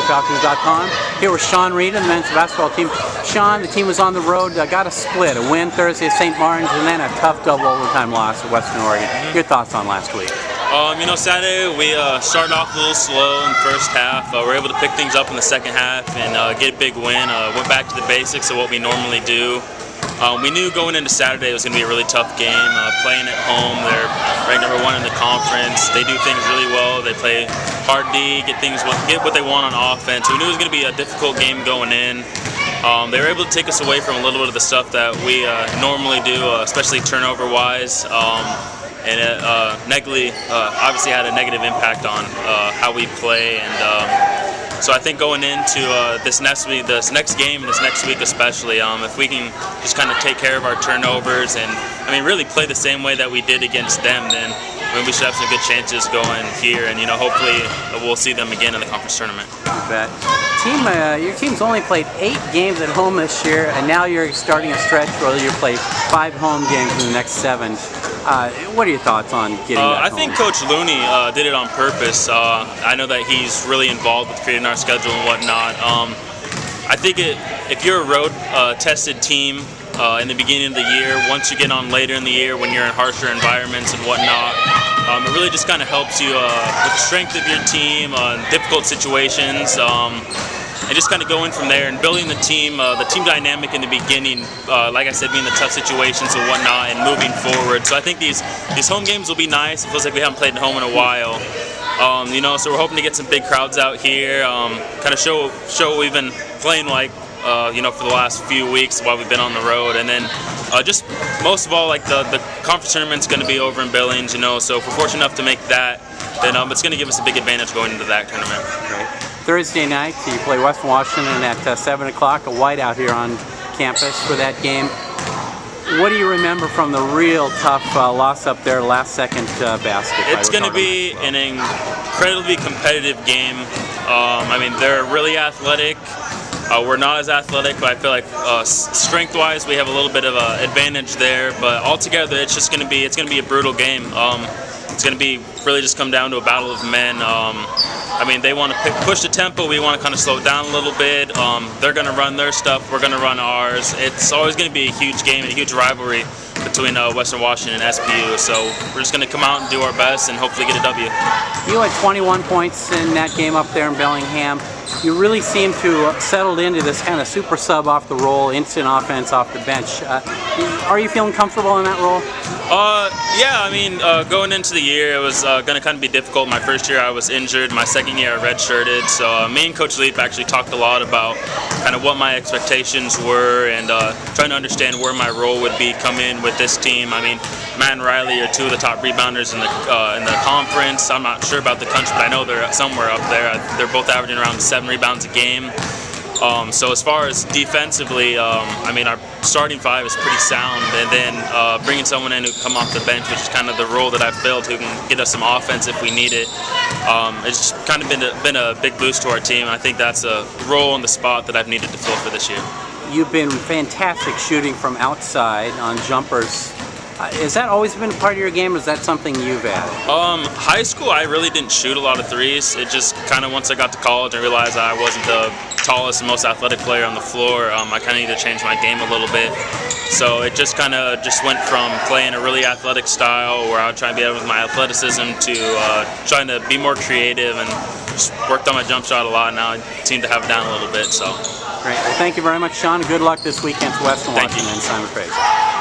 SPUFalcons.com. Here with Shawn Reid and the men's basketball team. Shawn, the team was on the road, got a split, a win Thursday at St. Martin's, and then a tough double overtime loss at Western Oregon. Your thoughts on last week? Saturday we started off a little slow in the first half. We were able to pick things up in the second half and get a big win. Went back to the basics of what we normally do. We knew going into Saturday it was going to be a really tough game. Playing at home, they're ranked number 1 in the conference. They do things really well. They play hard D, get what they want on offense. We knew it was going to be a difficult game going in. They were able to take us away from a little bit of the stuff that we normally do, especially turnover-wise. And it obviously had a negative impact on how we play. And so I think going into this next game, and this next week especially, if we can just kind of take care of our turnovers and really play the same way that we did against them, then we should have some good chances going here, and hopefully we'll see them again in the conference tournament. You bet. Your team's only played 8 games at home this year, and now you're starting a stretch where you play 5 home games in the next 7. What are your thoughts on getting that I think Coach Looney did it on purpose. I know that he's really involved with creating our schedule and whatnot. I think if you're a road-tested team in the beginning of the year, once you get on later in the year when you're in harsher environments and whatnot, it really just kind of helps you with the strength of your team, difficult situations. And just kind of going from there and building the team dynamic in the beginning, like I said, being the tough situations and whatnot, and moving forward. So I think these home games will be nice. It feels like we haven't played at home in a while. So we're hoping to get some big crowds out here, kind of show what we've been playing like, for the last few weeks while we've been on the road. And then just most of all, like the conference tournament's going to be over in Billings, so if we're fortunate enough to make that, then it's going to give us a big advantage going into that tournament. Great. Thursday night, you play Western Washington at 7 o'clock, a whiteout here on campus for that game. What do you remember from the real tough loss up there, last-second basket? It's going to be an incredibly competitive game. They're really athletic. We're not as athletic, but I feel like strength-wise we have a little bit of an advantage there. But altogether, it's going to be a brutal game. It's going to be really just come down to a battle of men. They want to push the tempo. We want to kind of slow it down a little bit. They're going to run their stuff. We're going to run ours. It's always going to be a huge game and a huge rivalry between Western Washington and SPU. So we're just going to come out and do our best and hopefully get a W. You had 21 points in that game up there in Bellingham. You really seem to have settled into this kind of super sub off the roll, instant offense off the bench. Are you feeling comfortable in that role? Going into the year, it was going to kind of be difficult. My first year I was injured. My second year I redshirted. So me and Coach Leap actually talked a lot about kind of what my expectations were and trying to understand where my role would be come in with this team. Matt and Riley are 2 of the top rebounders in the conference. I'm not sure about the country, but I know they're somewhere up there. They're both averaging around 7 rebounds a game. So as far as defensively, our starting 5 is pretty sound, and then bringing someone in who can come off the bench, which is kind of the role that I've filled, who can get us some offense if we need it. It's just kind of been a big boost to our team, and I think that's a role in the spot that I've needed to fill for this year. You've been fantastic shooting from outside on jumpers. Has that always been part of your game, or is that something you've added? High school, I really didn't shoot a lot of threes. It just kind of, once I got to college, I realized I wasn't the tallest and most athletic player on the floor. I kind of needed to change my game a little bit. So it just kind of went from playing a really athletic style, where I would try and be able with my athleticism, to trying to be more creative, and just worked on my jump shot a lot. Now I seem to have it down a little bit. So. Great. Well, thank you very much, Shawn. Good luck this weekend to Western Washington and Simon Fraser.